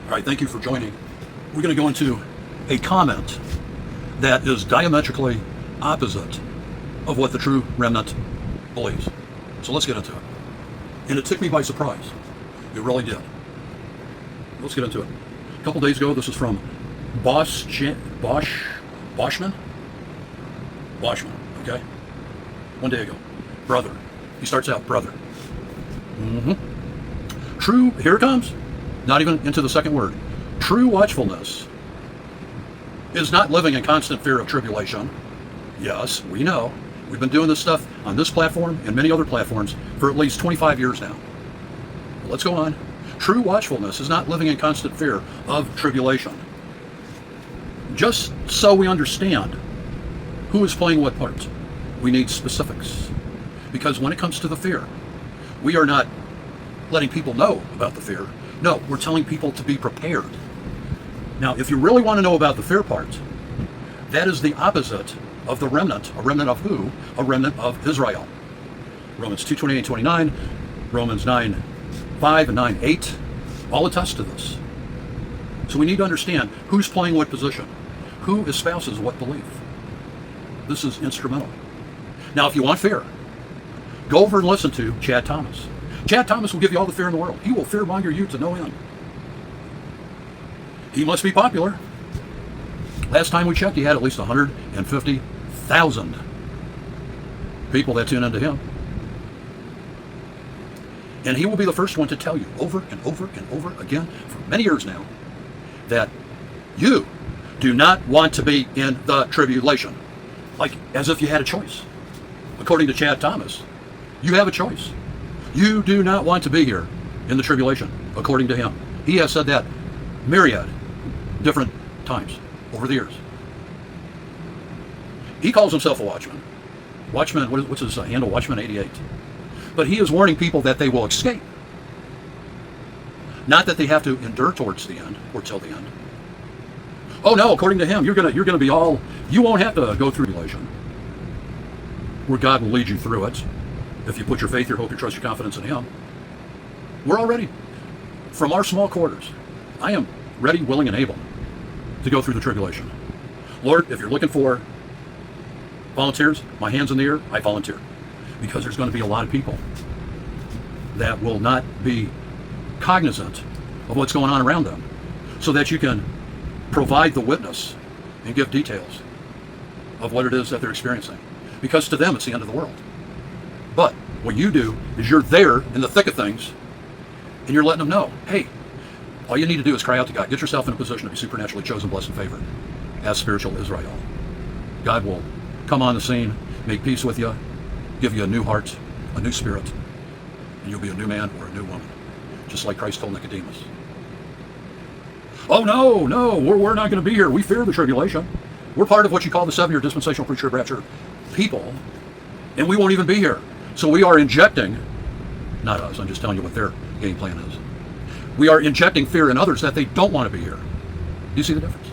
All right, thank you for joining. We're going to go into a comment that is diametrically opposite of what the true remnant believes. So let's get into it. And it took me by surprise. It really did. Let's get into it. A couple days ago, this is from Boschman, okay? One day ago. Brother. He starts out, brother. True, here it comes. Not even into the second word. True watchfulness is not living in constant fear of tribulation. Yes, we know. We've been doing this stuff on this platform and many other platforms for at least 25 years now. But let's go on. True watchfulness is not living in constant fear of tribulation. Just so we understand who is playing what part, we need specifics. Because when it comes to the fear, we are not letting people know about the fear. No, we're telling people to be prepared. Now, if you really want to know about the fear part, that is the opposite of the remnant. A remnant of who? A remnant of Israel. Romans 2:28-29, Romans 9:5 and 9:8, all attest to this. So we need to understand who's playing what position, who espouses what belief. This is instrumental. Now, if you want fear, go over and listen to Chad Thomas. Chad Thomas will give you all the fear in the world. He will fearmonger you to no end. He must be popular. Last time we checked, he had at least 150,000 people that tune into him. And he will be the first one to tell you over and over and over again for many years now that you do not want to be in the tribulation. Like as if you had a choice. According to Chad Thomas, you have a choice. You do not want to be here in the tribulation, according to him. He has said that myriad different times over the years. He calls himself a watchman. Watchman, what's his handle? Watchman 88. But he is warning people that they will escape. Not that they have to endure towards the end or till the end. Oh no, according to him, you're gonna be all, you won't have to go through tribulation. Where God will lead you through it. If you put your faith, your hope, your trust, your confidence in him. We're all ready. From our small quarters, I am ready, willing, and able to go through the tribulation. Lord, if you're looking for volunteers, my hand's in the air, I volunteer. Because there's going to be a lot of people that will not be cognizant of what's going on around them, so that you can provide the witness and give details of what it is that they're experiencing. Because to them, it's the end of the world. But what you do is you're there in the thick of things, and you're letting them know, hey, all you need to do is cry out to God. Get yourself in a position to be supernaturally chosen, blessed, and favored as spiritual Israel. God will come on the scene, make peace with you, give you a new heart, a new spirit, and you'll be a new man or a new woman, just like Christ told Nicodemus. Oh, no, we're not going to be here. We fear the tribulation. We're part of what you call the 7-year dispensational pre-trib rapture people, and we won't even be here. So we are injecting, not us, I'm just telling you what their game plan is. We are injecting fear in others that they don't want to be here. Do you see the difference?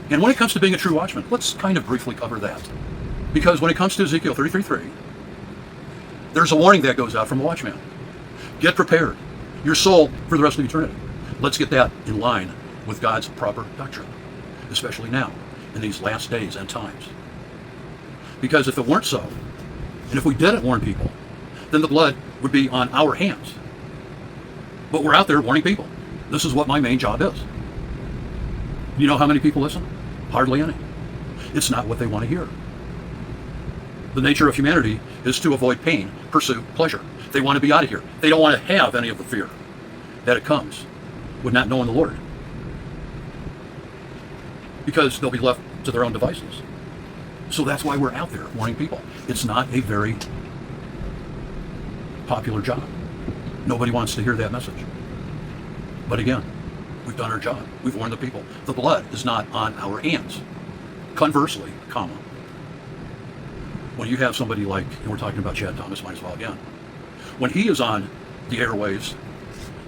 And when it comes to being a true watchman, let's kind of briefly cover that. Because when it comes to Ezekiel 33:3, there's a warning that goes out from a watchman. Get prepared, your soul, for the rest of eternity. Let's get that in line with God's proper doctrine, especially now, in these last days and times. Because if it weren't so, and if we didn't warn people, then the blood would be on our hands. But we're out there warning people. This is what my main job is. You know how many people listen? Hardly any. It's not what they want to hear. The nature of humanity is to avoid pain, pursue pleasure. They want to be out of here. They don't want to have any of the fear that it comes with not knowing the Lord. Because they'll be left to their own devices. So that's why we're out there warning people. It's not a very popular job. Nobody wants to hear that message. But again, we've done our job. We've warned the people. The blood is not on our hands. Conversely, when you have somebody like, and we're talking about Chad Thomas, might as well again, when he is on the airwaves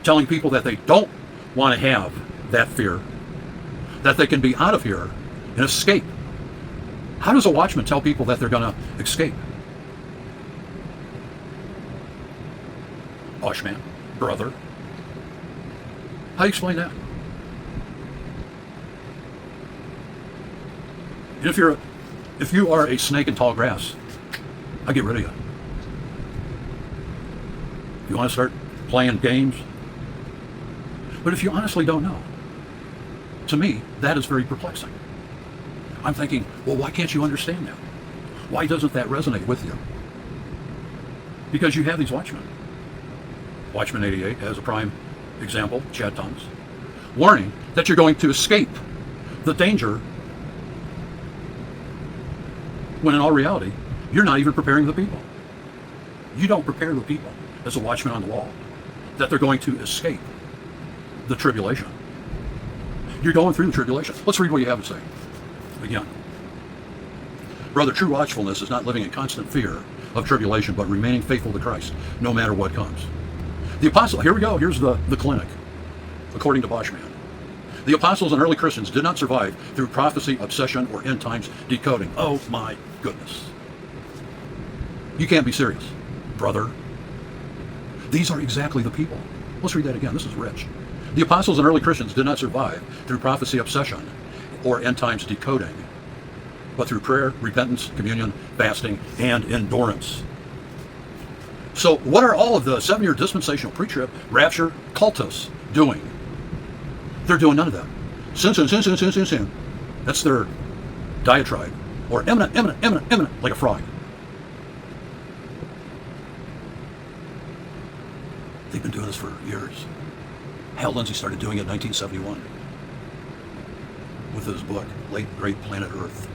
telling people that they don't want to have that fear, that they can be out of here and escape. How does a watchman tell people that they're going to escape? Watchman, brother. How do you explain that? If you are a snake in tall grass, I get rid of you. You want to start playing games? But if you honestly don't know, to me, that is very perplexing. I'm thinking, well, why can't you understand that? Why doesn't that resonate with you? Because you have these watchmen. Watchman 88 as a prime example, Chad Thomas, warning that you're going to escape the danger when in all reality, you're not even preparing the people. You don't prepare the people as a watchman on the wall that they're going to escape the tribulation. You're going through the tribulation. Let's read what you have to say. Again. Brother, true watchfulness is not living in constant fear of tribulation, but remaining faithful to Christ, no matter what comes. The apostle, here we go, here's the clinic, according to Boschman. The apostles and early Christians did not survive through prophecy, obsession, or end times decoding. Oh my goodness. You can't be serious, brother. These are exactly the people. Let's read that again. This is rich. The apostles and early Christians did not survive through prophecy, obsession, or end times decoding, but through prayer, repentance, communion, fasting, and endurance. So what are all of the 7-year dispensational pre-trib rapture cultists doing? They're doing none of that. Sin. That's their diatribe. Or imminent, like a frog. They've been doing this for years. Hal Lindsey started doing it in 1971 with his book, Late Great Planet Earth.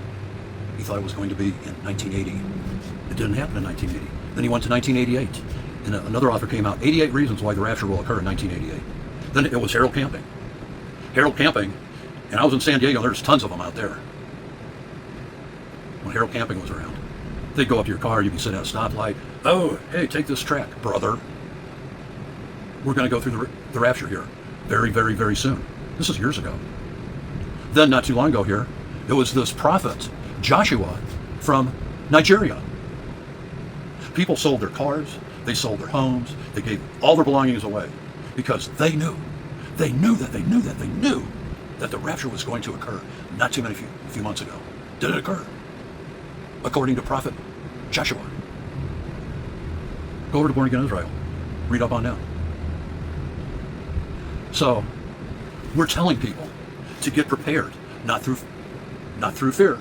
He thought it was going to be in 1980. It didn't happen in 1980. Then he went to 1988, and another author came out, 88 Reasons Why the Rapture Will Occur in 1988. Then it was Harold Camping, and I was in San Diego, and there's tons of them out there. When Harold Camping was around, they'd go up to your car, you can sit at a stoplight. Oh, hey, take this track, brother. We're going to go through the rapture here very, very, very soon. This is years ago. Then, not too long ago here, it was this prophet, Joshua, from Nigeria. People sold their cars, they sold their homes, they gave all their belongings away because they knew that the rapture was going to occur not too many few months ago. Did it occur? According to prophet Joshua. Go over to Born Again Israel. Read up on down. So, we're telling people to get prepared, not through fear,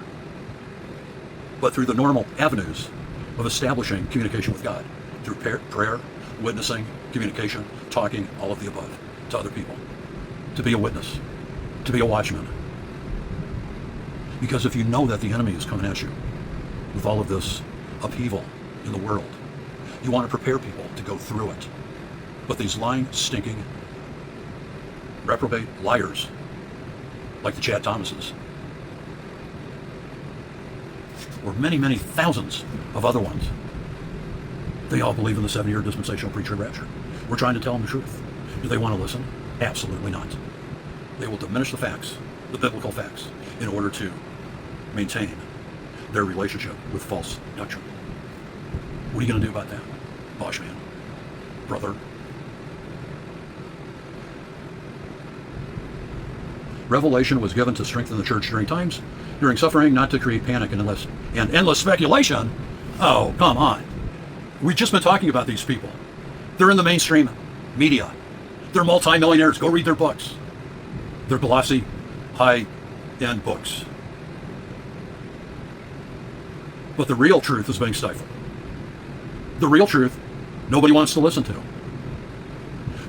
but through the normal avenues of establishing communication with God, through prayer, witnessing, communication, talking, all of the above, to other people, to be a witness, to be a watchman. Because if you know that the enemy is coming at you with all of this upheaval in the world, you want to prepare people to go through it. But these lying, stinking, reprobate liars, like the Chad Thomases, or many, many thousands of other ones, they all believe in the 7-year dispensational pre-trib rapture. We're trying to tell them the truth. Do they want to listen? Absolutely not. They will diminish the facts, the biblical facts, in order to maintain their relationship with false doctrine. What are you going to do about that, Boschman? Brother? Revelation was given to strengthen the church during suffering, not to create panic and endless speculation. Oh, come on. We've just been talking about these people. They're in the mainstream media. They're multimillionaires. Go read their books. They're glossy, high-end books. But the real truth is being stifled. The real truth, nobody wants to listen to.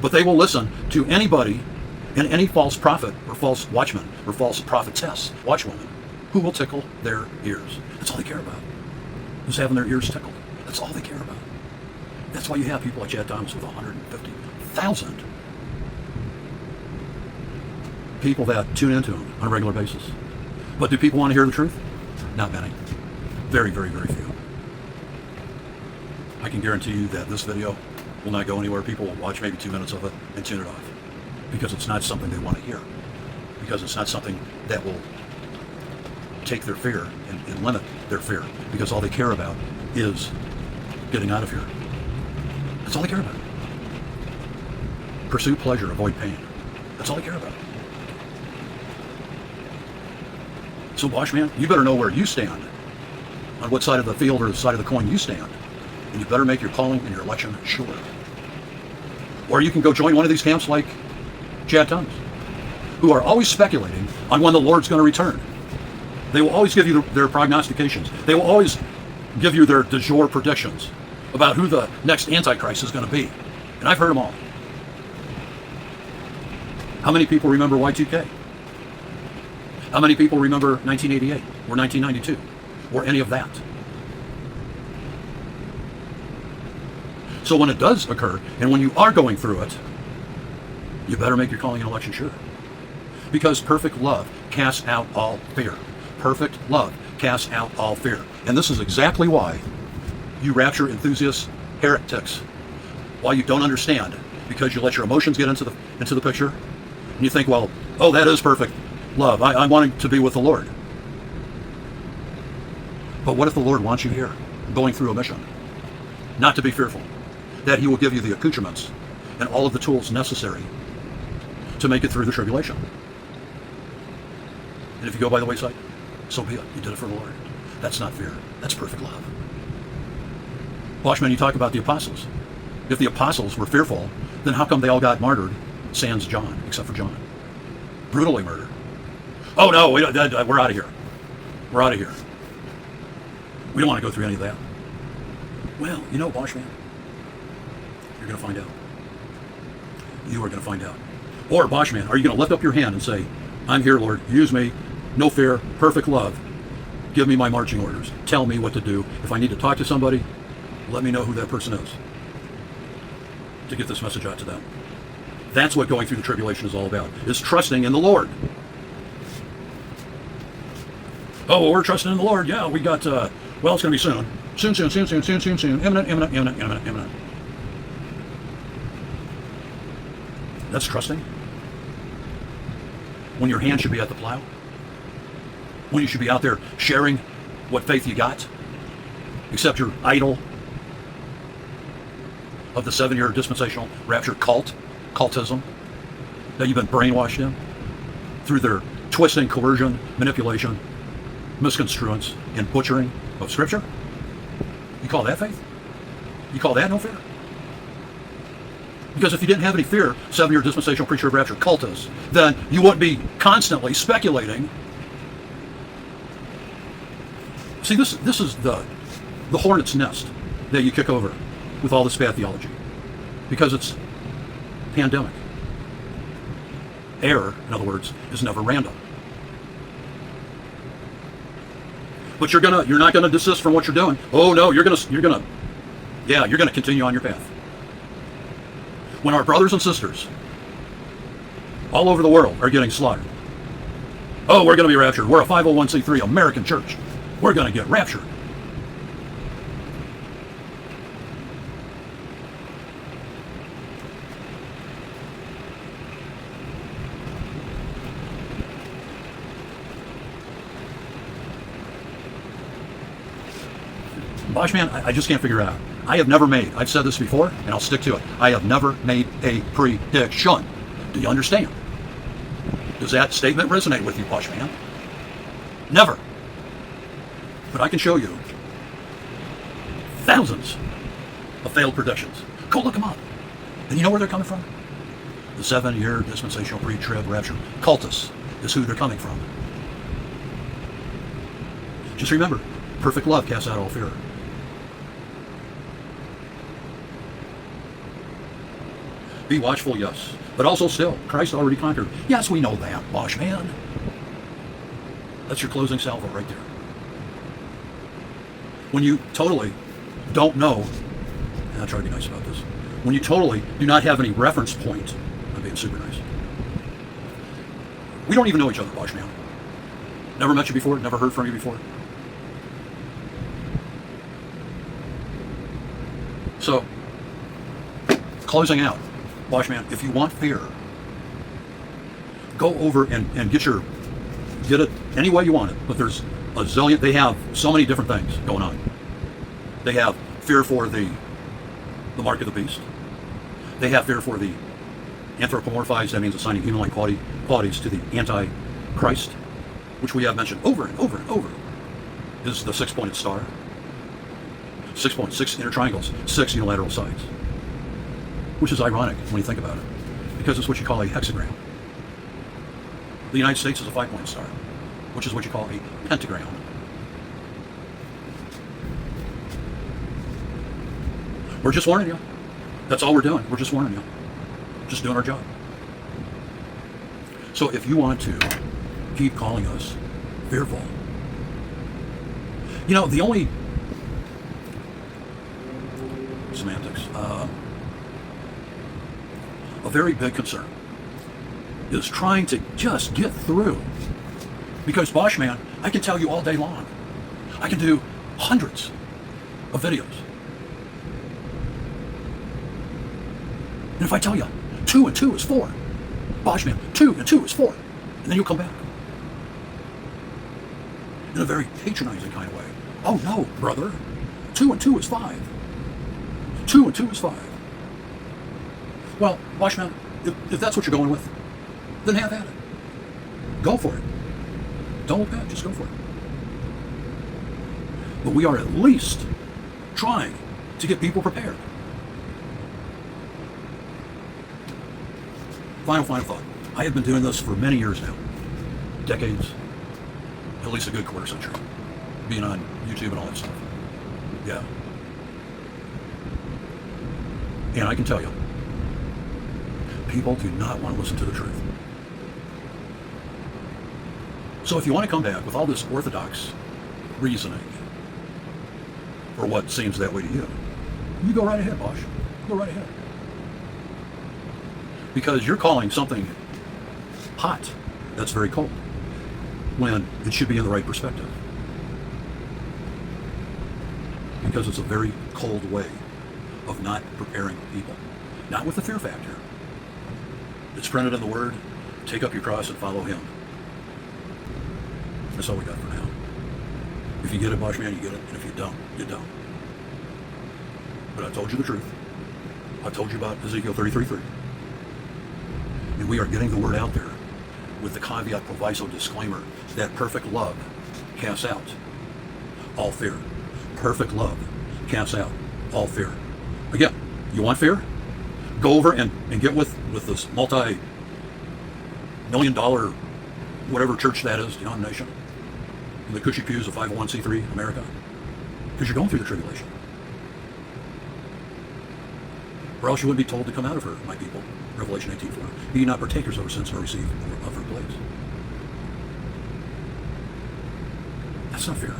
But they will listen to anybody and any false prophet or false watchman or false prophetess, watchwoman, who will tickle their ears. That's all they care about. Who's having their ears tickled. That's all they care about. That's why you have people like Chad Thomas with 150,000 people that tune into him on a regular basis. But do people want to hear the truth? Not many. Very, very, very few. I can guarantee you that this video will not go anywhere. People will watch maybe 2 minutes of it and tune it off. Because it's not something they want to hear. Because it's not something that will take their fear and limit their fear. Because all they care about is getting out of here. That's all they care about. Pursue pleasure, avoid pain. That's all they care about. So, Boschman, you better know where you stand, on what side of the field or the side of the coin you stand, and you better make your calling and your election sure. Or you can go join one of these camps like Chad Thomas, who are always speculating on when the Lord's going to return. They will always give you their prognostications. They will always give you their de jour predictions about who the next Antichrist is going to be. And I've heard them all. How many people remember Y2K? How many people remember 1988 or 1992 or any of that? So when it does occur, and when you are going through it, you better make your calling and election sure. Because perfect love casts out all fear. Perfect love casts out all fear. And this is exactly why you rapture enthusiasts, heretics, why you don't understand, because you let your emotions get into the picture, and you think, well, oh, that is perfect love. I'm wanting to be with the Lord. But what if the Lord wants you here, going through a mission? Not to be fearful, that he will give you the accoutrements and all of the tools necessary to make it through the tribulation. And if you go by the wayside, so be it. You did it for the Lord. That's not fear. That's perfect love. Boschman, you talk about the apostles. If the apostles were fearful, then how come they all got martyred, sans John, except for John? Brutally murdered. Oh no, we're out of here. We're out of here. We don't want to go through any of that. Well, you know, Boschman, you're going to find out. You are going to find out. Or, Boschman, are you going to lift up your hand and say, I'm here, Lord, use me, no fear, perfect love. Give me my marching orders. Tell me what to do. If I need to talk to somebody, let me know who that person is to get this message out to them. That's what going through the tribulation is all about, is trusting in the Lord. Oh, well, we're trusting in the Lord. Yeah, we got, well, it's going to be soon. Soon. Imminent. That's trusting. When your hand should be at the plow. When you should be out there sharing what faith you got. Except you're idle of the 7-year dispensational rapture cultism that you've been brainwashed in through their twisting, coercion, manipulation, misconstruence, and butchering of Scripture. You call that faith? You call that no fear? Because if you didn't have any fear, 7-year dispensational preacher of rapture cultists, then you wouldn't be constantly speculating. See, this is the hornet's nest that you kick over with all this bad theology. Because it's pandemic. Error, in other words, is never random. But you're not gonna desist from what you're doing. Oh no, you're gonna continue on your path. When our brothers and sisters all over the world are getting slaughtered. Oh, we're going to be raptured. We're a 501c3 American church. We're going to get raptured. Boschman, I just can't figure it out. I've said this before, and I'll stick to it. I have never made a prediction. Do you understand? Does that statement resonate with you, Boschman? Never. But I can show you thousands of failed predictions. Go look them up. And you know where they're coming from? The 7-year dispensational pre-trib rapture cultists is who they're coming from. Just remember, perfect love casts out all fear. Be watchful, yes. But also still, Christ already conquered. Yes, we know that, Boschman. That's your closing salvo right there. When you totally don't know, and I'll try to be nice about this, when you totally do not have any reference point, I'm being super nice. We don't even know each other, Boschman. Never met you before, never heard from you before. So, closing out. Boschman, if you want fear, go over and get it any way you want it. But there's a zillion, they have so many different things going on. They have fear for the mark of the beast. They have fear for the Anthropomorphize, that means assigning human-like qualities to the Antichrist, which we have mentioned over and over and over, is the six-pointed star. 6 points, 6 inner triangles, 6 unilateral sides. Which is ironic when you think about it, because it's what you call a hexagram. The United States is a 5-point star, which is what you call a pentagram. We're just warning you. That's all we're doing. We're just warning you. Just doing our job. So if you want to keep calling us fearful, the only semantics, a very big concern is trying to just get through. Because Boschman, I can tell you all day long. I can do hundreds of videos. And if I tell you 2 and 2 is 4, Boschman, 2 and 2 is 4, and then you'll come back in a very patronizing kind of way. Oh no, brother, 2 and 2 is 5. 2 and 2 is 5. Well, Boschman, if that's what you're going with, then have at it. Go for it. Don't look back, just go for it. But we are at least trying to get people prepared. Final thought. I have been doing this for many years now. Decades. At least a good quarter century. Being on YouTube and all that stuff. Yeah. And I can tell you, people do not want to listen to the truth. So if you want to come back with all this orthodox reasoning, or what seems that way to you, you go right ahead, Bosch. Go right ahead. Because you're calling something hot that's very cold, when it should be in the right perspective. Because it's a very cold way of not preparing people. Not with the fear factor. It's printed in the Word. Take up your cross and follow Him. That's all we got for now. If you get it, Boschman, you get it. And if you don't, you don't. But I told you the truth. I told you about Ezekiel 33:3. And we are getting the word out there with the caveat, proviso, disclaimer that perfect love casts out all fear. Perfect love casts out all fear. Again, you want fear? Go over and get with this multi-million-dollar whatever church that is, denomination, in the cushy pews of 501c3 America, because you're going through the tribulation. Or else you wouldn't be told to come out of her, my people. Revelation 18:4. Be ye not partakers of her sins, nor receive of her plagues. That's not fear.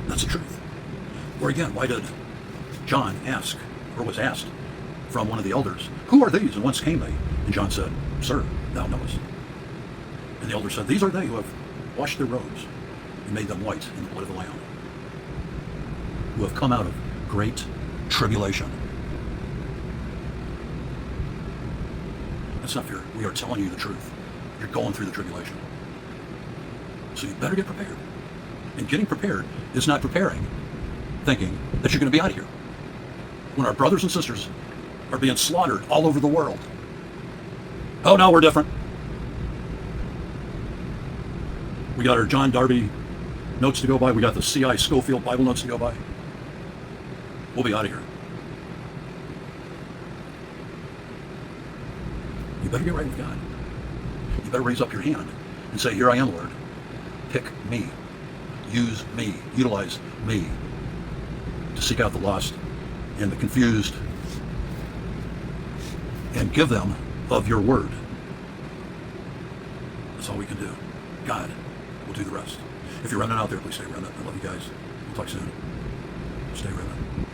That's the truth. Or again, why did John ask, or was asked from one of the elders, who are these and whence came they? And John said, Sir, thou knowest. And the elder said, These are they who have washed their robes and made them white in the blood of the Lamb, who have come out of great tribulation. That's not fear. We are telling you the truth. You're going through the tribulation. So you better get prepared. And getting prepared is not preparing, thinking that you're going to be out of here. When our brothers and sisters are being slaughtered all over the world. Oh no, we're different. We got our John Darby notes to go by. We got the C.I. Schofield Bible notes to go by. We'll be out of here. You better get right with God. You better raise up your hand and say, Here I am, Lord. Pick me. Use me. Utilize me to seek out the lost and the confused and give them of your word. That's all we can do. God will do the rest. If you're running out there, please stay remnant. I love you guys. We'll talk soon. Stay remnant.